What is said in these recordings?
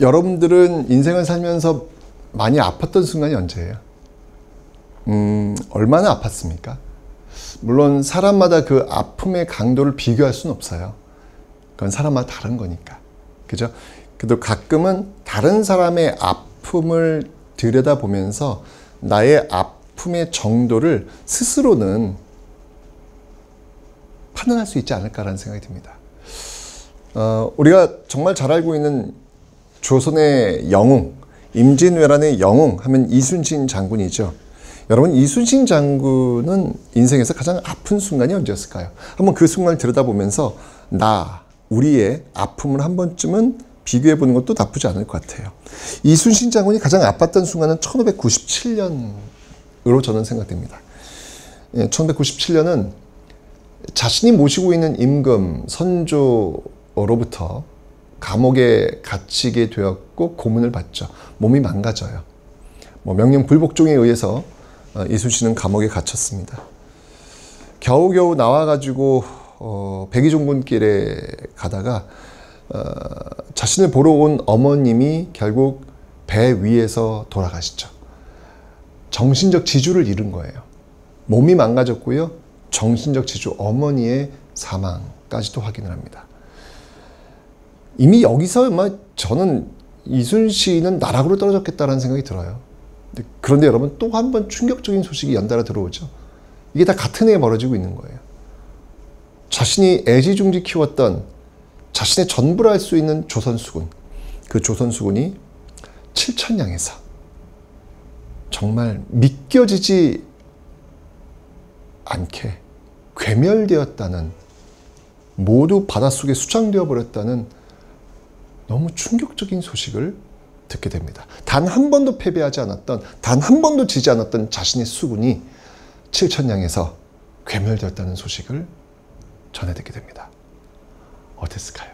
여러분들은 인생을 살면서 많이 아팠던 순간이 언제예요? 얼마나 아팠습니까? 물론 사람마다 그 아픔의 강도를 비교할 수는 없어요. 그건 사람마다 다른 거니까. 그죠? 그래도 가끔은 다른 사람의 아픔을 들여다보면서 나의 아픔의 정도를 스스로는 판단할 수 있지 않을까라는 생각이 듭니다. 우리가 정말 잘 알고 있는 조선의 영웅, 임진왜란의 영웅 하면 이순신 장군이죠. 여러분, 이순신 장군은 인생에서 가장 아픈 순간이 언제였을까요? 한번 그 순간을 들여다보면서 우리의 아픔을 한 번쯤은 비교해 보는 것도 나쁘지 않을 것 같아요. 이순신 장군이 가장 아팠던 순간은 1597년으로 저는 생각됩니다. 1597년은 자신이 모시고 있는 임금, 선조로부터 감옥에 갇히게 되었고 고문을 받죠. 몸이 망가져요. 명령 불복종에 의해서 이순신은 감옥에 갇혔습니다. 겨우겨우 나와가지고 백의종군길에 가다가 자신을 보러 온 어머님이 결국 배 위에서 돌아가시죠. 정신적 지주를 잃은 거예요. 몸이 망가졌고요. 정신적 지주 어머니의 사망까지도 확인을 합니다. 이미 여기서 저는 이순신은 나락으로 떨어졌겠다라는 생각이 들어요. 그런데 여러분, 또 한 번 충격적인 소식이 연달아 들어오죠. 이게 다 같은 해에 벌어지고 있는 거예요. 자신이 애지중지 키웠던 자신의 전부라 할 수 있는 조선수군, 그 조선수군이 칠천량에서 정말 믿겨지지 않게 괴멸되었다는, 모두 바닷속에 수장되어 버렸다는 너무 충격적인 소식을 듣게 됩니다. 단 한 번도 패배하지 않았던, 단 한 번도 지지 않았던 자신의 수군이 칠천량에서 괴멸되었다는 소식을 전해 듣게 됩니다. 어땠을까요?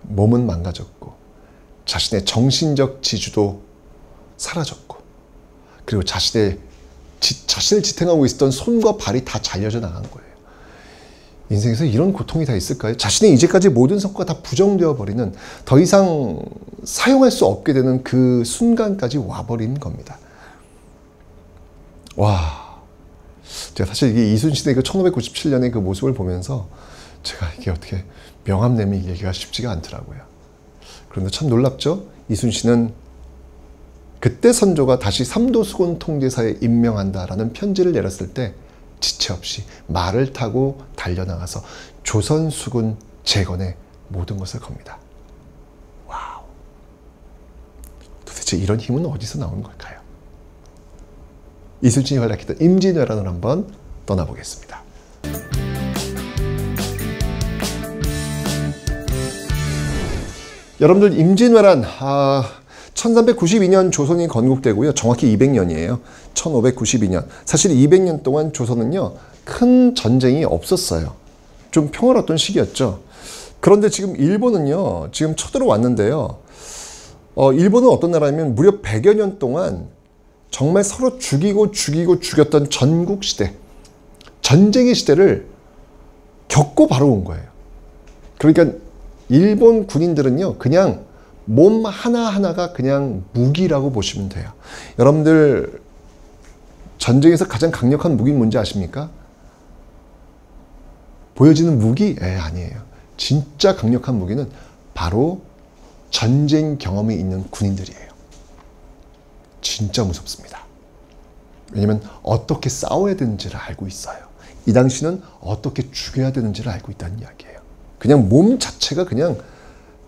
몸은 망가졌고 자신의 정신적 지주도 사라졌고, 그리고 자신을 지탱하고 있었던 손과 발이 다 잘려져 나간 거예요. 인생에서 이런 고통이 다 있을까요? 자신의 이제까지 모든 성과가 다 부정되어 버리는, 더 이상 사용할 수 없게 되는 그 순간까지 와버린 겁니다. 와, 제가 사실 이게 이순신의 그 1597년의 그 모습을 보면서 제가 이게 어떻게 명함 내밀기가 쉽지가 않더라고요. 그런데 참 놀랍죠? 이순신은 그때 선조가 다시 삼도수군 통제사에 임명한다라는 편지를 내렸을 때 지체 없이 말을 타고 달려나가서 조선수군 재건에 모든 것을 겁니다. 와우. 도대체 이런 힘은 어디서 나오는 걸까요? 이순신이 활약했던 임진왜란으로 한번 떠나보겠습니다. 여러분들, 임진왜란 1392년 조선이 건국되고요. 정확히 200년이에요. 1592년. 사실 200년 동안 조선은요, 큰 전쟁이 없었어요. 좀 평화로웠던 시기였죠. 그런데 지금 일본은요, 지금 쳐들어왔는데요. 일본은 어떤 나라냐면 무려 100여 년 동안 정말 서로 죽였던 전국시대, 전쟁의 시대를 겪고 바로 온 거예요. 그러니까 일본 군인들은요, 그냥 몸 하나하나가 그냥 무기라고 보시면 돼요. 여러분들, 전쟁에서 가장 강력한 무기는 뭔지 아십니까? 보여지는 무기? 아니에요. 진짜 강력한 무기는 바로 전쟁 경험이 있는 군인들이에요. 진짜 무섭습니다. 왜냐면 어떻게 싸워야 되는지를 알고 있어요. 이 당시는 어떻게 죽여야 되는지를 알고 있다는 이야기예요. 그냥 몸 자체가 그냥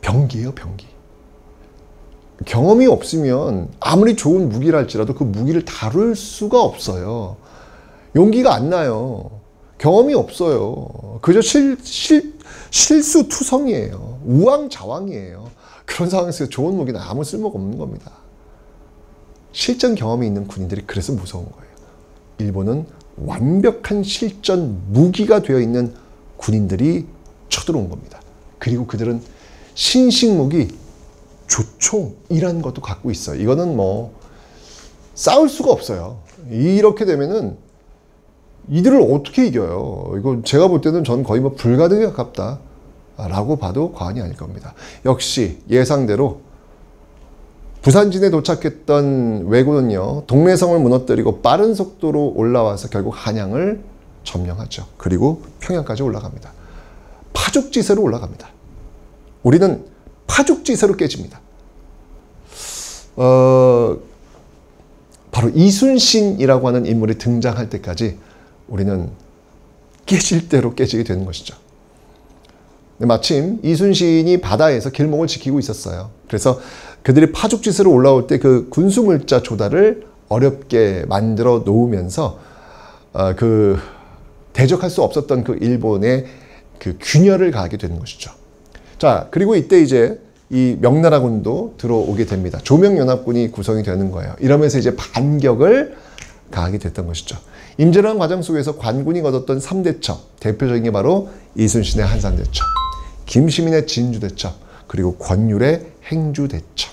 병기예요, 병기. 경험이 없으면 아무리 좋은 무기를 할지라도 그 무기를 다룰 수가 없어요. 용기가 안 나요. 경험이 없어요. 그저 실수투성이에요. 우왕좌왕이에요. 그런 상황에서 좋은 무기는 아무 쓸모가 없는 겁니다. 실전 경험이 있는 군인들이 그래서 무서운 거예요. 일본은 완벽한 실전 무기가 되어 있는 군인들이 쳐들어온 겁니다. 그리고 그들은 신식무기, 조총이라는 것도 갖고 있어요. 이거는 싸울 수가 없어요. 이렇게 되면은 이들을 어떻게 이겨요? 이거 제가 볼 때는 전 거의 불가능에 가깝다라고 봐도 과언이 아닐 겁니다. 역시 예상대로 부산진에 도착했던 왜군은요, 동래성을 무너뜨리고 빠른 속도로 올라와서 결국 한양을 점령하죠. 그리고 평양까지 올라갑니다. 파죽지세로 올라갑니다. 우리는 파죽지세로 깨집니다. 바로 이순신이라고 하는 인물이 등장할 때까지 우리는 깨질 대로 깨지게 되는 것이죠. 마침 이순신이 바다에서 길목을 지키고 있었어요. 그래서 그들이 파죽지세로 올라올 때 그 군수물자 조달을 어렵게 만들어 놓으면서 대적할 수 없었던 그 일본의 그 균열을 가하게 되는 것이죠. 자, 그리고 이때 이제 이 명나라군도 들어오게 됩니다. 조명연합군이 구성이 되는 거예요. 이러면서 이제 반격을 가하게 됐던 것이죠. 임진왜란 과정 속에서 관군이 거뒀던 3대첩, 대표적인 게 바로 이순신의 한산대첩, 김시민의 진주대첩, 그리고 권율의 행주대첩.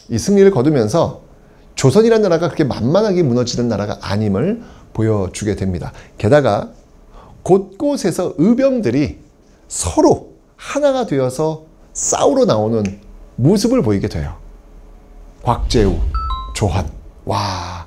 이 승리를 거두면서 조선이라는 나라가 그렇게 만만하게 무너지는 나라가 아님을 보여주게 됩니다. 게다가 곳곳에서 의병들이 서로 하나가 되어서 싸우러 나오는 모습을 보이게 돼요. 곽재우, 조한. 와,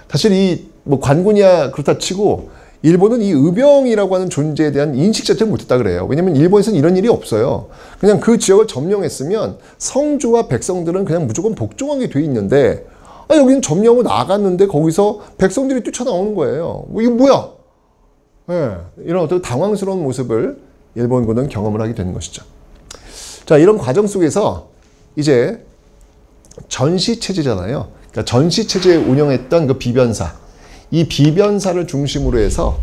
사실 뭐 관군이야 그렇다 치고 일본은 이 의병이라고 하는 존재에 대한 인식 자체를 못했다 그래요. 왜냐면 일본에서는 이런 일이 없어요. 그냥 그 지역을 점령했으면 성주와 백성들은 그냥 무조건 복종하게 돼 있는데, 여기는 점령을 나갔는데 거기서 백성들이 뛰쳐나오는 거예요. 이게 뭐야? 네, 이런 어떤 당황스러운 모습을 일본군은 경험을 하게 되는 것이죠. 자, 이런 과정 속에서 이제 전시체제잖아요. 그러니까 전시체제에 운영했던 그 비변사, 이 비변사를 중심으로 해서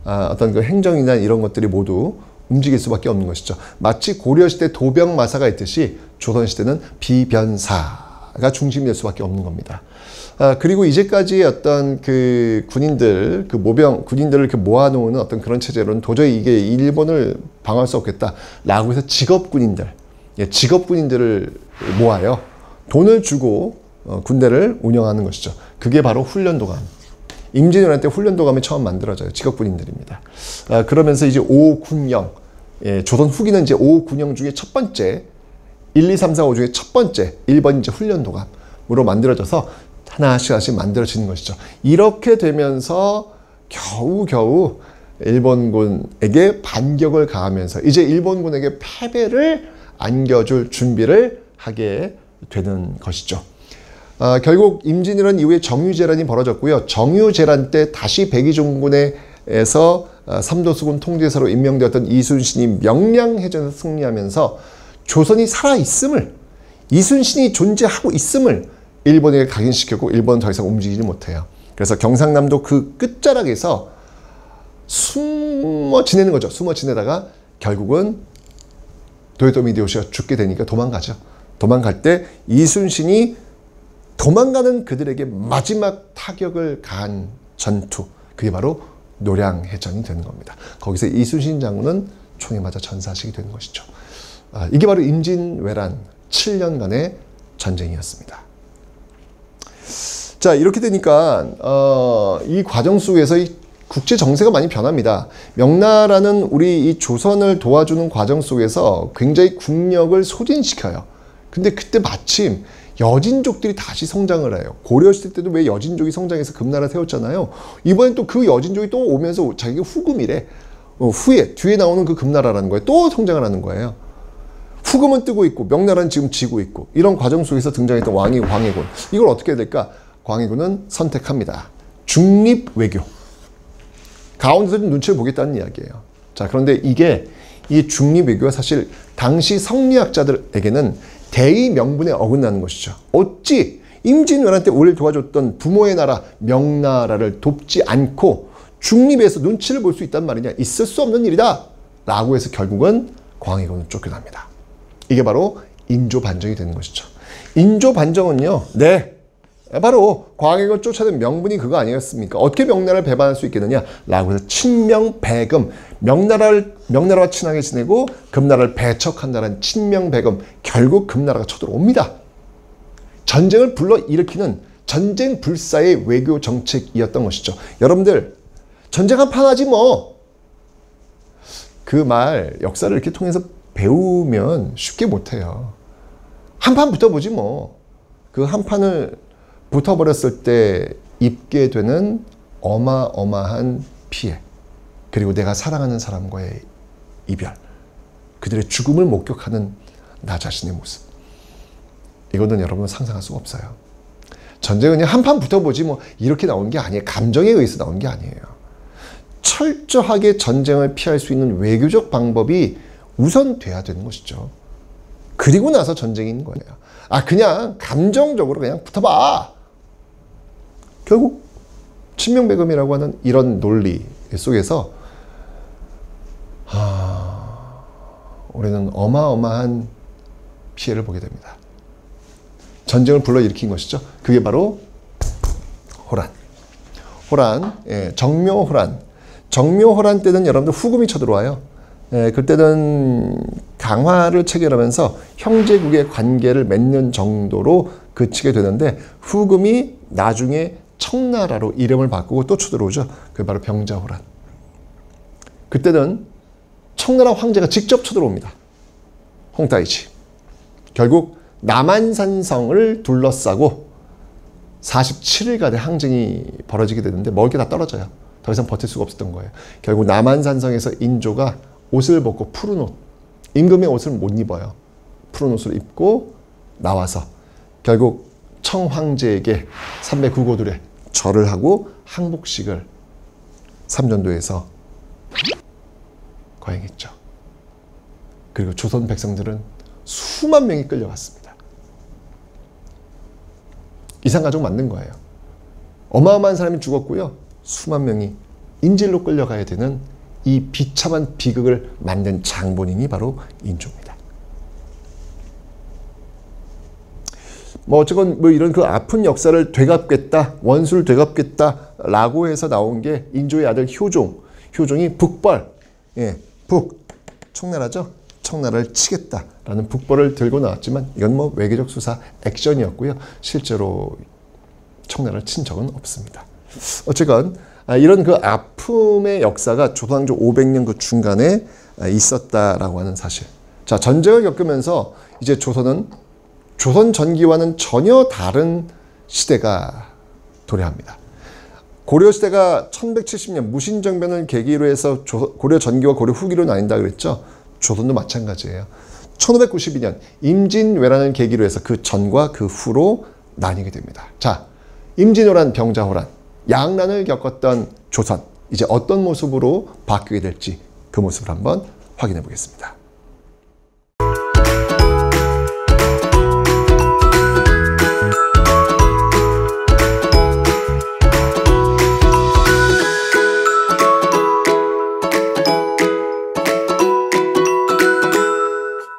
어떤 그 행정이나 이런 것들이 모두 움직일 수밖에 없는 것이죠. 마치 고려시대 도병마사가 있듯이 조선시대는 비변사가 중심이 될 수밖에 없는 겁니다. 그리고 이제까지의 어떤 그 군인들, 그 군인들을 이렇게 모아놓는 어떤 그런 체제로는 도저히 이게 일본을 방어할 수 없겠다라고 해서 직업군인들을 모아요. 돈을 주고 군대를 운영하는 것이죠. 그게 바로 훈련도감. 임진왜란 때 훈련도감이 처음 만들어져요. 직업군인들입니다. 그러면서 이제 5군령, 조선 후기는 이제 5군령 중에 첫 번째, 1, 2, 3, 4, 5 중에 첫 번째, 1번 이제 훈련도감으로 만들어져서 하나씩 만들어지는 것이죠. 이렇게 되면서 겨우겨우 일본군에게 반격을 가하면서 이제 일본군에게 패배를 안겨줄 준비를 하게 되는 것이죠. 결국 임진왜란 이후에 정유재란이 벌어졌고요. 정유재란 때 다시 백의종군에서 삼도수군 통제사로 임명되었던 이순신이 명량해전에서 승리하면서 조선이 살아있음을, 이순신이 존재하고 있음을 일본에게 각인시켰고 일본은 더 이상 움직이지 못해요. 그래서 경상남도 그 끝자락에서 숨어 지내는 거죠. 숨어 지내다가 결국은 도요토미 히데요시가 죽게 되니까 도망가죠. 도망갈 때 이순신이 도망가는 그들에게 마지막 타격을 가한 전투, 그게 바로 노량해전이 되는 겁니다. 거기서 이순신 장군은 총에 맞아 전사하시게 되는 것이죠. 이게 바로 임진왜란 7년간의 전쟁이었습니다. 자, 이렇게 되니까 이 과정 속에서 이 국제 정세가 많이 변합니다. 명나라는 우리 이 조선을 도와주는 과정 속에서 굉장히 국력을 소진시켜요. 근데 그때 마침 여진족들이 다시 성장을 해요. 고려시대 때도 왜 여진족이 성장해서 금나라 세웠잖아요. 이번엔 또 그 여진족이 또 오면서 자기가 후금이래. 뒤에 나오는 그 금나라라는 거예요. 또 성장을 하는 거예요. 후금은 뜨고 있고 명나라는 지금 지고 있고, 이런 과정 속에서 등장했던 왕이 광해군. 이걸 어떻게 해야 될까? 광해군은 선택합니다. 중립 외교. 가운데서 좀 눈치를 보겠다는 이야기예요. 자, 그런데 이 중립 외교가 사실 당시 성리학자들에게는 대의 명분에 어긋나는 것이죠. 어찌 임진왜란 때 우리를 도와줬던 부모의 나라 명나라를 돕지 않고 중립에서 눈치를 볼 수 있단 말이냐. 있을 수 없는 일이다 라고 해서 결국은 광해군은 쫓겨납니다. 이게 바로 인조반정이 되는 것이죠. 인조반정은요, 바로 광해군을 쫓아낸 명분이 그거 아니었습니까? 어떻게 명나라를 배반할 수 있겠느냐 라고 해서 친명배금, 명나라와 친하게 지내고 금나라를 배척한다는 친명배금, 결국 금나라가 쳐들어옵니다. 전쟁을 불러일으키는 전쟁 불사의 외교 정책이었던 것이죠. 여러분들, 전쟁 한판 하지 뭐. 그 말 역사를 이렇게 통해서 배우면 쉽게 못해요. 한판 붙어보지 뭐. 그 한판을 붙어버렸을 때 입게 되는 어마어마한 피해, 그리고 내가 사랑하는 사람과의 이별, 그들의 죽음을 목격하는 나 자신의 모습, 이거는 여러분 상상할 수가 없어요. 전쟁은 그냥 한판 붙어보지 뭐 이렇게 나온 게 아니에요. 감정에 의해서 나온 게 아니에요. 철저하게 전쟁을 피할 수 있는 외교적 방법이 우선 돼야 되는 것이죠. 그리고 나서 전쟁이 있는 거예요. 그냥 감정적으로 그냥 붙어봐. 결국 친명배금이라고 하는 이런 논리 속에서 우리는 어마어마한 피해를 보게 됩니다. 전쟁을 불러일으킨 것이죠. 그게 바로 호란, 정묘호란. 정묘호란 때는 여러분들 후금이 쳐들어와요. 그때는 강화를 체결하면서 형제국의 관계를 맺는 정도로 그치게 되는데, 후금이 나중에 청나라로 이름을 바꾸고 또 쳐들어오죠. 그게 바로 병자호란. 그때는 청나라 황제가 직접 쳐들어옵니다. 홍타이치. 결국 남한산성을 둘러싸고 47일간의 항쟁이 벌어지게 되는데 먹을 게 다 떨어져요. 더 이상 버틸 수가 없었던 거예요. 결국 남한산성에서 인조가 옷을 벗고 푸른 옷, 임금의 옷을 못 입어요. 푸른 옷을 입고 나와서 결국 청황제에게 309고들의 절을 하고 항복식을 삼전도에서 거행했죠. 그리고 조선 백성들은 수만 명이 끌려갔습니다. 이산가족 만든 거예요. 어마어마한 사람이 죽었고요. 수만 명이 인질로 끌려가야 되는 이 비참한 비극을 만든 장본인이 바로 인조입니다. 어쨌건 이런 그 아픈 역사를 되갚겠다, 원수를 되갚겠다라고 해서 나온 게 인조의 아들 효종이 북벌, 청나라죠. 청나라를 치겠다라는 북벌을 들고 나왔지만 이건 외교적 수사 액션이었고요. 실제로 청나라를 친 적은 없습니다. 어쨌건 이런 그 아픔의 역사가 조선왕조 500년 그 중간에 있었다라고 하는 사실. 자, 전쟁을 겪으면서 이제 조선은 조선 전기와는 전혀 다른 시대가 도래합니다. 고려 시대가 1170년 무신정변을 계기로 해서 고려 전기와 고려 후기로 나뉜다 그랬죠. 조선도 마찬가지예요. 1592년 임진왜란을 계기로 해서 그 전과 그 후로 나뉘게 됩니다. 자, 임진호란, 병자호란, 양난을 겪었던 조선, 이제 어떤 모습으로 바뀌게 될지 그 모습을 한번 확인해 보겠습니다.